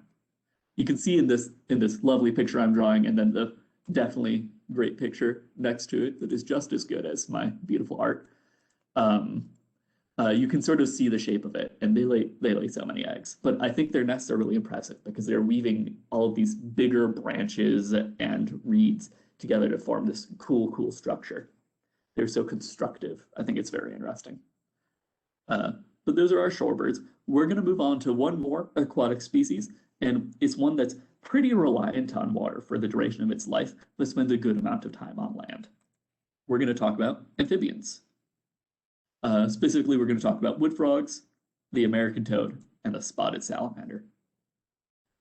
You can see in this lovely picture I'm drawing, and then the definitely great picture next to it that is just as good as my beautiful art. You can sort of see the shape of it, and they lay so many eggs. But I think their nests are really impressive because they're weaving all of these bigger branches and reeds together to form this cool structure. They're so constructive. I think it's very interesting. But those are our shorebirds. We're going to move on to one more aquatic species, and it's one that's pretty reliant on water for the duration of its life, but spends a good amount of time on land. We're going to talk about amphibians. Specifically, we're going to talk about wood frogs, the American toad, and the spotted salamander.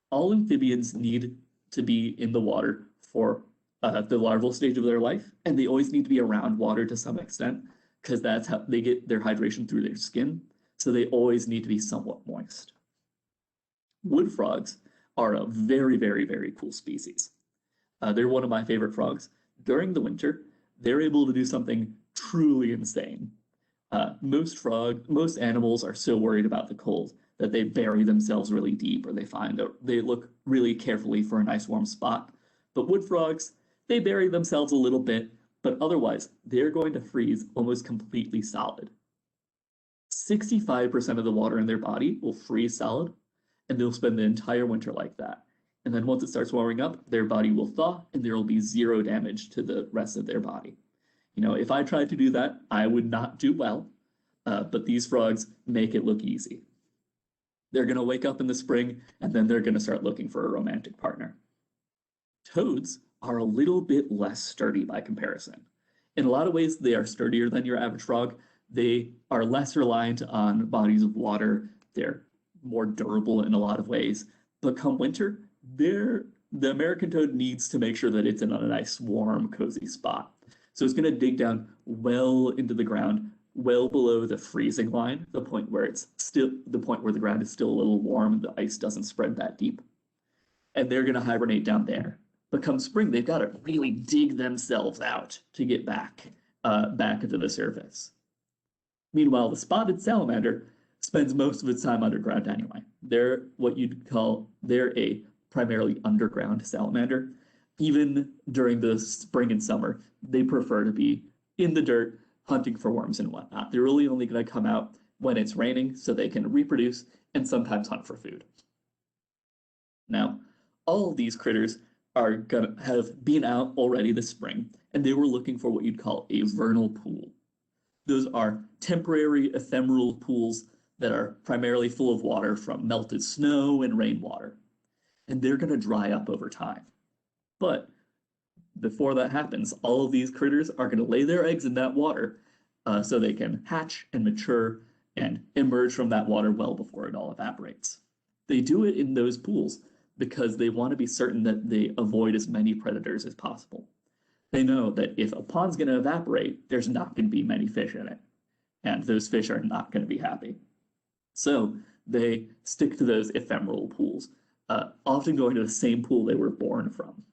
All amphibians need to be in the water for the larval stage of their life, and they always need to be around water to some extent, because that's how they get their hydration through their skin, so they always need to be somewhat moist. Wood frogs are a very, very, very cool species. They're one of my favorite frogs. During the winter, they're able to do something truly insane. Most animals are so worried about the cold that they bury themselves really deep, or they look really carefully for a nice warm spot. But wood frogs, they bury themselves a little bit, but otherwise they're going to freeze almost completely solid. 65% of the water in their body will freeze solid, and they'll spend the entire winter like that. And then once it starts warming up, their body will thaw, and there will be zero damage to the rest of their body. You know, if I tried to do that, I would not do well, but these frogs make it look easy. They're going to wake up in the spring, and then they're going to start looking for a romantic partner. Toads are a little bit less sturdy by comparison. In a lot of ways, they are sturdier than your average frog. They are less reliant on bodies of water. They're more durable in a lot of ways. But come winter, the American toad needs to make sure that it's in a nice, warm, cozy spot. So it's going to dig down well into the ground, well below the freezing line, the point where the ground is still a little warm, the ice doesn't spread that deep. And they're going to hibernate down there. But come spring, they've got to really dig themselves out to get back into the surface. Meanwhile, the spotted salamander spends most of its time underground anyway. They're a primarily underground salamander. Even during the spring and summer, they prefer to be in the dirt, hunting for worms and whatnot. They're really only going to come out when it's raining so they can reproduce and sometimes hunt for food. Now, all of these critters are going to have been out already this spring, and they were looking for what you'd call a vernal pool. Those are temporary ephemeral pools that are primarily full of water from melted snow and rainwater, and they're going to dry up over time. But before that happens, all of these critters are going to lay their eggs in that water so they can hatch and mature and emerge from that water well before it all evaporates. They do it in those pools because they want to be certain that they avoid as many predators as possible. They know that if a pond's going to evaporate, there's not going to be many fish in it, and those fish are not going to be happy. So they stick to those ephemeral pools, often going to the same pool they were born from.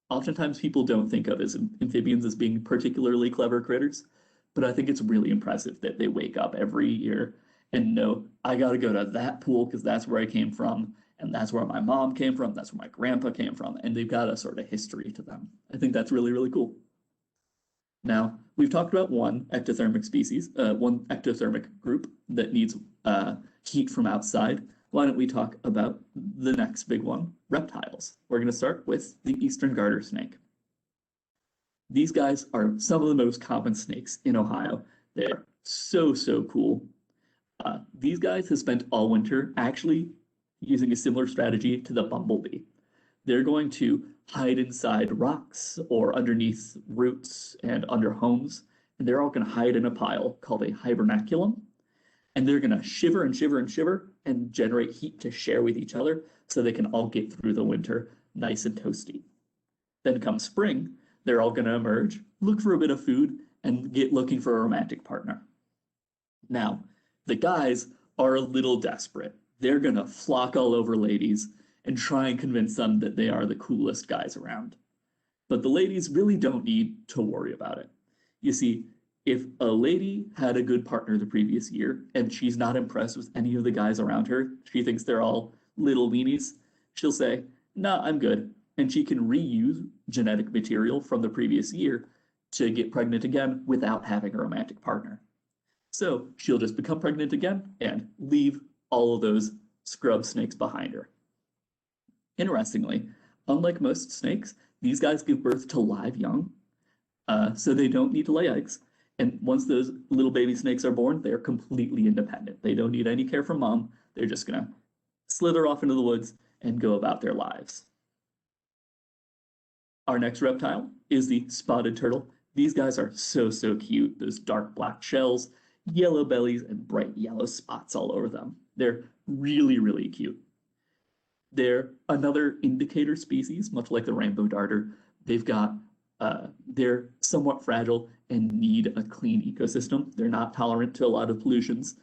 Oftentimes people don't think of amphibians as being particularly clever critters, but I think it's really impressive that they wake up every year and know, I got to go to that pool because that's where I came from, and that's where my mom came from, that's where my grandpa came from, and they've got a sort of history to them. I think that's really, really cool. Now, we've talked about one ectothermic group that needs heat from outside. Why don't we talk about the next big one, reptiles? We're going to start with the eastern garter snake. These guys are some of the most common snakes in Ohio. They're so cool. These guys have spent all winter actually using a similar strategy to the bumblebee. They're going to hide inside rocks or underneath roots and under homes, and they're all going to hide in a pile called a hibernaculum. and they're going to shiver and shiver and shiver and generate heat to share with each other so they can all get through the winter nice and toasty. Then come spring, they're all going to emerge, look for a bit of food, and get looking for a romantic partner. Now, the guys are a little desperate. They're going to flock all over ladies and try and convince them that they are the coolest guys around. But the ladies really don't need to worry about it. You see, if a lady had a good partner the previous year and she's not impressed with any of the guys around her, she thinks they're all little weenies, she'll say, "Nah, I'm good." And she can reuse genetic material from the previous year to get pregnant again without having a romantic partner. So she'll just become pregnant again and leave all of those scrub snakes behind her. Interestingly, unlike most snakes, these guys give birth to live young, so they don't need to lay eggs. And once those little baby snakes are born, they're completely independent. They don't need any care from mom. They're just going to slither off into the woods and go about their lives. Our next reptile is the spotted turtle. These guys are so cute. Those dark black shells, yellow bellies, and bright yellow spots all over them. They're really cute. They're another indicator species, much like the rainbow darter. They're somewhat fragile and need a clean ecosystem. They're not tolerant to a lot of pollutions,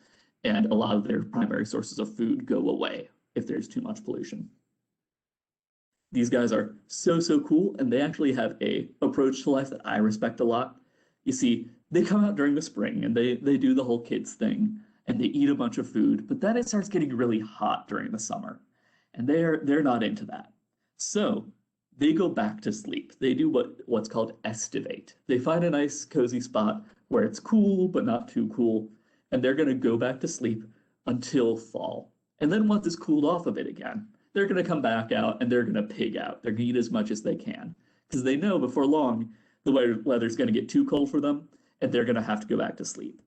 and a lot of their primary sources of food go away if there's too much pollution. These guys are so cool, and they actually have a approach to life that I respect a lot. You see, they come out during the spring, and they do the whole kids thing, and they eat a bunch of food, but then it starts getting really hot during the summer, and they're not into that. So they go back to sleep. They do what's called estivate. They find a nice cozy spot where it's cool but not too cool, and they're going to go back to sleep until fall. And then once it's cooled off a bit again, they're going to come back out and they're going to pig out. They're going to eat as much as they can because they know before long the weather's going to get too cold for them and they're going to have to go back to sleep.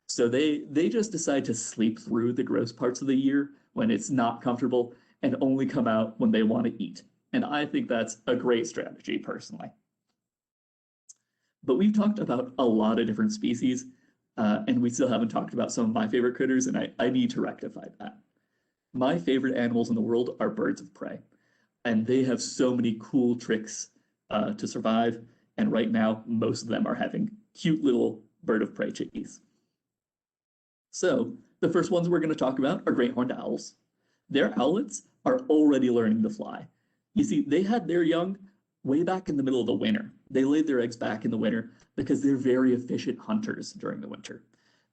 So they just decide to sleep through the gross parts of the year when it's not comfortable and only come out when they want to eat. And I think that's a great strategy personally. But we've talked about a lot of different species, and we still haven't talked about some of my favorite critters, and I need to rectify that. My favorite animals in the world are birds of prey, and they have so many cool tricks to survive, and right now, most of them are having cute little bird of prey chickies. So, the first ones we're going to talk about are great horned owls. Their owlets are already learning to fly. You see, they had their young way back in the middle of the winter. They laid their eggs back in the winter because they're very efficient hunters during the winter.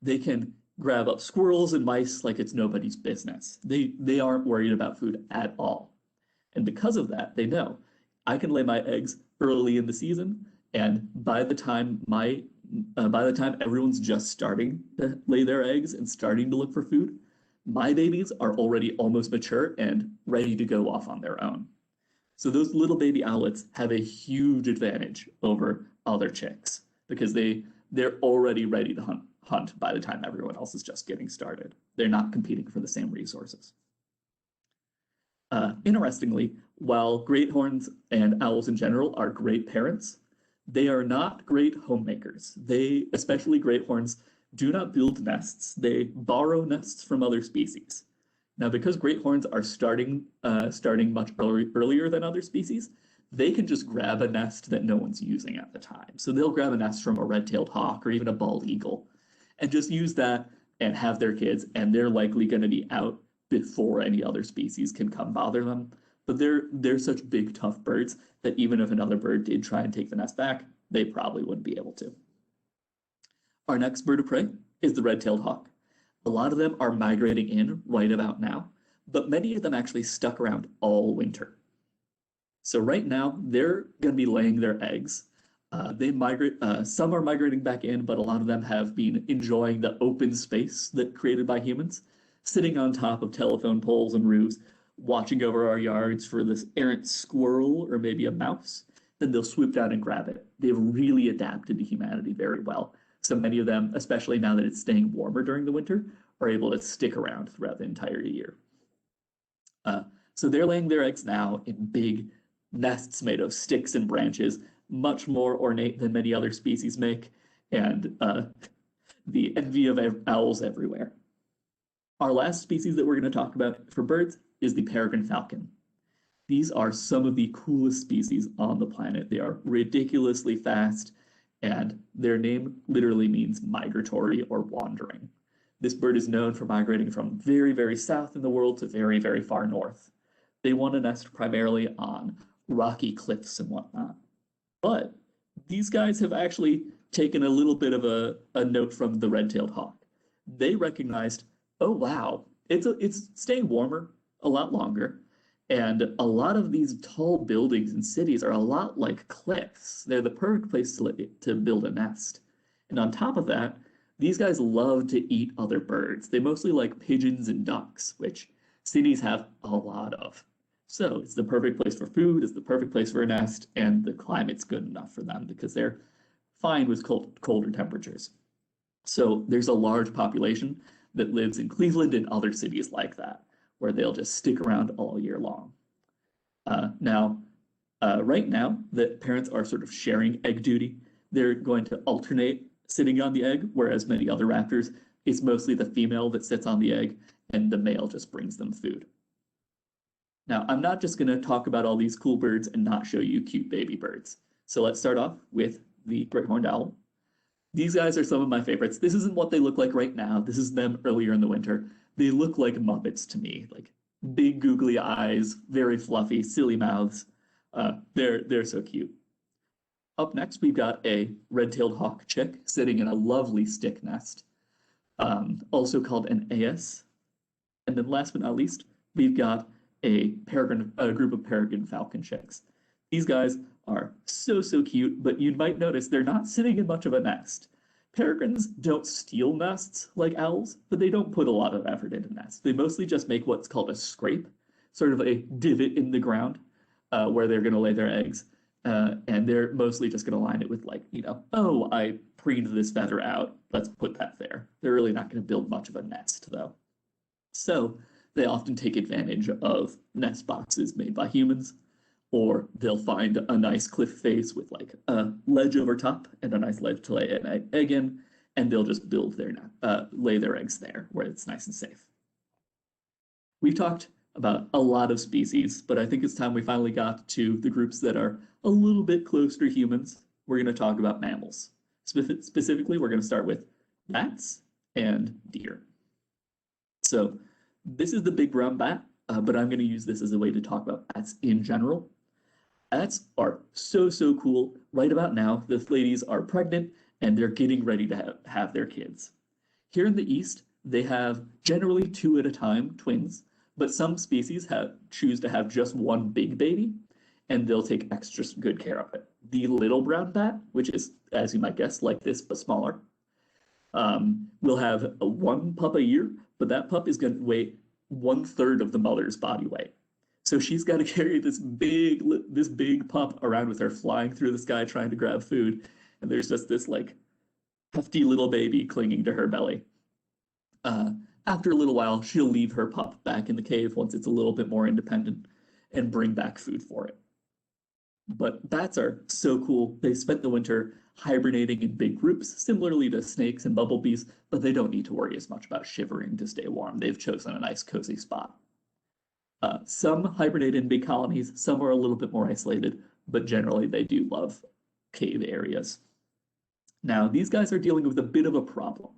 They can grab up squirrels and mice like it's nobody's business. They aren't worried about food at all. And because of that, they know I can lay my eggs early in the season, and by the time everyone's just starting to lay their eggs and starting to look for food, my babies are already almost mature and ready to go off on their own. So those little baby owlets have a huge advantage over other chicks because they're already ready to hunt by the time everyone else is just getting started. They're not competing for the same resources. Interestingly, while great horns and owls in general are great parents, they are not great homemakers. They, especially great horns, do not build nests. They borrow nests from other species. Now, because great horns are starting much earlier than other species, they can just grab a nest that no one's using at the time. So they'll grab a nest from a red-tailed hawk or even a bald eagle and just use that and have their kids, and they're likely going to be out before any other species can come bother them. But they're such big, tough birds that even if another bird did try and take the nest back, they probably wouldn't be able to. Our next bird of prey is the red-tailed hawk. A lot of them are migrating in right about now, but many of them actually stuck around all winter. So right now, they're going to be laying their eggs. Some are migrating back in, but a lot of them have been enjoying the open space that created by humans, sitting on top of telephone poles and roofs, watching over our yards for this errant squirrel or maybe a mouse. Then they'll swoop down and grab it. They've really adapted to humanity very well. So many of them, especially now that it's staying warmer during the winter, are able to stick around throughout the entire year. So they're laying their eggs now in big nests made of sticks and branches, much more ornate than many other species make, and the envy of owls everywhere. Our last species that we're going to talk about for birds is the peregrine falcon. These are some of the coolest species on the planet. They are ridiculously fast, and their name literally means migratory or wandering. This bird is known for migrating from very, very south in the world to very, very far north. They want to nest primarily on rocky cliffs and whatnot. But these guys have actually taken a little bit of a note from the red-tailed hawk. They recognized, oh wow, it's staying warmer a lot longer, and a lot of these tall buildings and cities are a lot like cliffs. They're the perfect place to build a nest. And on top of that, these guys love to eat other birds. They mostly like pigeons and ducks, which cities have a lot of. So it's the perfect place for food, it's the perfect place for a nest, and the climate's good enough for them because they're fine with colder temperatures. So there's a large population that lives in Cleveland and other cities like that, where they'll just stick around all year long. Right now, the parents are sort of sharing egg duty. They're going to alternate sitting on the egg, whereas many other raptors, it's mostly the female that sits on the egg and the male just brings them food. Now, I'm not just going to talk about all these cool birds and not show you cute baby birds. So let's start off with the great horned owl. These guys are some of my favorites. This isn't what they look like right now. This is them earlier in the winter. They look like Muppets to me, like big googly eyes, very fluffy, silly mouths. They're so cute. Up next, we've got a red-tailed hawk chick sitting in a lovely stick nest, also called an AS. And then last but not least, we've got a group of peregrine falcon chicks. These guys are so cute, but you might notice they're not sitting in much of a nest. Peregrines don't steal nests like owls, but they don't put a lot of effort into nests. They mostly just make what's called a scrape, sort of a divot in the ground where they're going to lay their eggs. And they're mostly just going to line it with like, oh, I preened this feather out. Let's put that there. They're really not going to build much of a nest, though. So they often take advantage of nest boxes made by humans, or they'll find a nice cliff face with like a ledge over top and a nice ledge to lay an egg in, and they'll just lay their eggs there where it's nice and safe. We've talked about a lot of species, but I think it's time we finally got to the groups that are a little bit closer to humans. We're going to talk about mammals. Specifically, we're going to start with bats and deer. So this is the big brown bat, but I'm going to use this as a way to talk about bats in general. Bats are so cool. Right about now, the ladies are pregnant and they're getting ready to have their kids. Here in the East, they have generally 2 at a time, twins, but some species choose to have just one big baby, and they'll take extra good care of it. The little brown bat, which is, as you might guess, like this but smaller, will have one pup a year, but that pup is going to weigh 1/3 of the mother's body weight. So she's got to carry this big pup around with her, flying through the sky trying to grab food, and there's just this like hefty little baby clinging to her belly. After a little while, she'll leave her pup back in the cave once it's a little bit more independent and bring back food for it. But bats are so cool. They spent the winter hibernating in big groups, similarly to snakes and bumblebees, but they don't need to worry as much about shivering to stay warm. They've chosen a nice cozy spot. Some hibernate in big colonies, some are a little bit more isolated, but generally they do love cave areas. Now, these guys are dealing with a bit of a problem.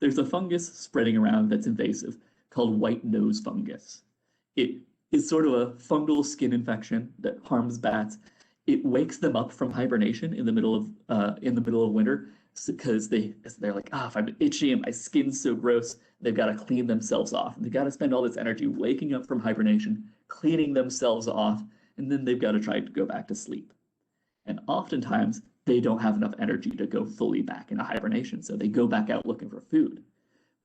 There's a fungus spreading around that's invasive called white nose fungus. It is sort of a fungal skin infection that harms bats. It wakes them up from hibernation in the middle of winter because they're like, if I'm itchy and my skin's so gross, they've got to clean themselves off. And they've got to spend all this energy waking up from hibernation, cleaning themselves off, and then they've got to try to go back to sleep. And oftentimes, they don't have enough energy to go fully back into hibernation, so they go back out looking for food.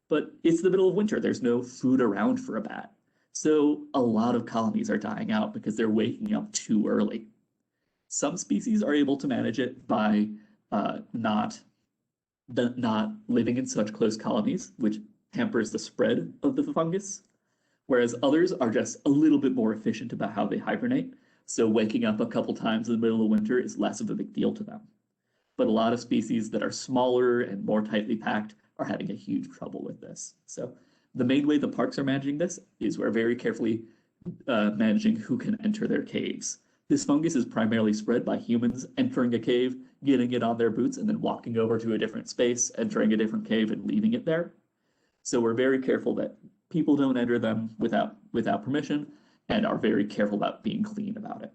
But it's the middle of winter. There's no food around for a bat. So a lot of colonies are dying out because they're waking up too early. Some species are able to manage it by not living in such close colonies, which hampers the spread of the fungus, whereas others are just a little bit more efficient about how they hibernate. So waking up a couple times in the middle of winter is less of a big deal to them. But a lot of species that are smaller and more tightly packed are having a huge trouble with this. So The main way the parks are managing this is we're very carefully managing who can enter their caves. This fungus is primarily spread by humans entering a cave, getting it on their boots, and then walking over to a different space, entering a different cave, and leaving it there. So we're very careful that people don't enter them without permission, and are very careful about being clean about it.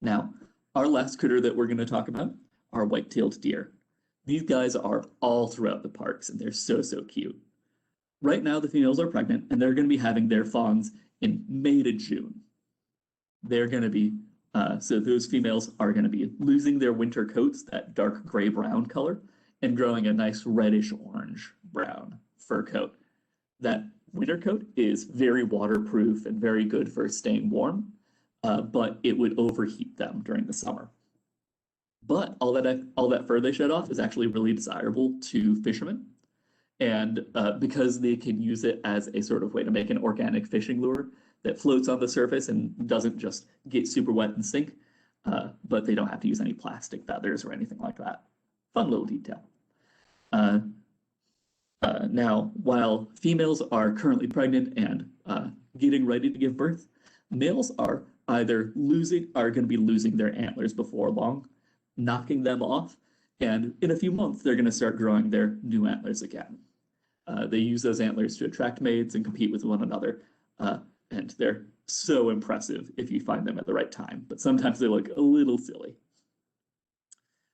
Now, our last critter that we're going to talk about are white-tailed deer. These guys are all throughout the parks, and they're so cute. Right now, the females are pregnant, and they're going to be having their fawns in May to June. They're going to be, so those females are going to be losing their winter coats, that dark gray-brown color, and growing a nice reddish-orange-brown fur coat. That winter coat is very waterproof and very good for staying warm, but it would overheat them during the summer. But all that fur they shed off is actually really desirable to fishermen, and because they can use it as a sort of way to make an organic fishing lure that floats on the surface and doesn't just get super wet and sink, but they don't have to use any plastic feathers or anything like that. Fun little detail. Now, while females are currently pregnant and getting ready to give birth, males are either going to be losing their antlers before long, knocking them off, and in a few months, they're going to start growing their new antlers again. They use those antlers to attract mates and compete with one another, and they're so impressive if you find them at the right time, but sometimes they look a little silly.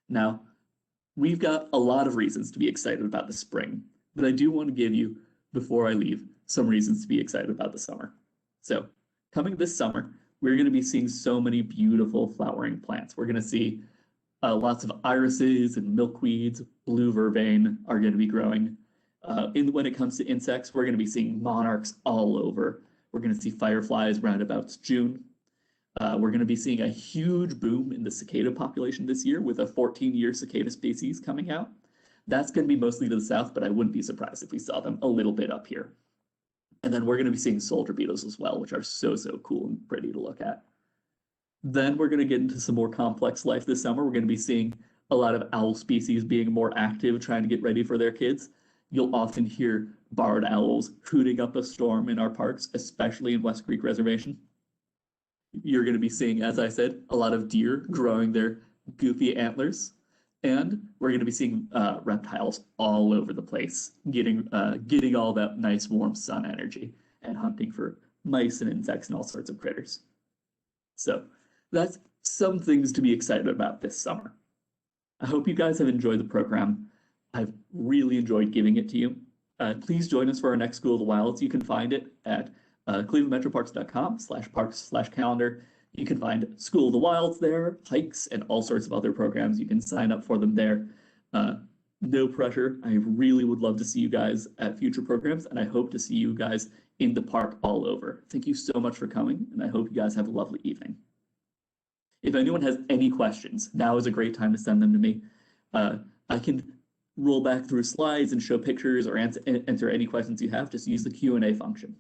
Now, we've got a lot of reasons to be excited about the spring, but I do want to give you, before I leave, some reasons to be excited about the summer. So, coming this summer, we're going to be seeing so many beautiful flowering plants. We're going to see lots of irises and milkweeds, blue vervain are going to be growing. When it comes to insects, we're going to be seeing monarchs all over. We're going to see fireflies round about June. We're going to be seeing a huge boom in the cicada population this year with a 14-year cicada species coming out. That's going to be mostly to the south, but I wouldn't be surprised if we saw them a little bit up here. And then we're going to be seeing soldier beetles as well, which are so cool and pretty to look at. Then we're going to get into some more complex life this summer. We're going to be seeing a lot of owl species being more active, trying to get ready for their kids. You'll often hear barred owls hooting up a storm in our parks, especially in West Creek Reservation. You're going to be seeing, as I said, a lot of deer growing their goofy antlers. And we're going to be seeing reptiles all over the place, getting all that nice warm sun energy and hunting for mice and insects and all sorts of critters. So that's some things to be excited about this summer. I hope you guys have enjoyed the program. I've really enjoyed giving it to you. Please join us for our next School of the Wilds. You can find it at clevelandmetroparks.com/parks/calendar. You can find School of the Wilds there, hikes, and all sorts of other programs. You can sign up for them there. No pressure. I really would love to see you guys at future programs, and I hope to see you guys in the park all over. Thank you so much for coming, and I hope you guys have a lovely evening. If anyone has any questions, now is a great time to send them to me. I can roll back through slides and show pictures or answer any questions you have. Just use the Q&A function.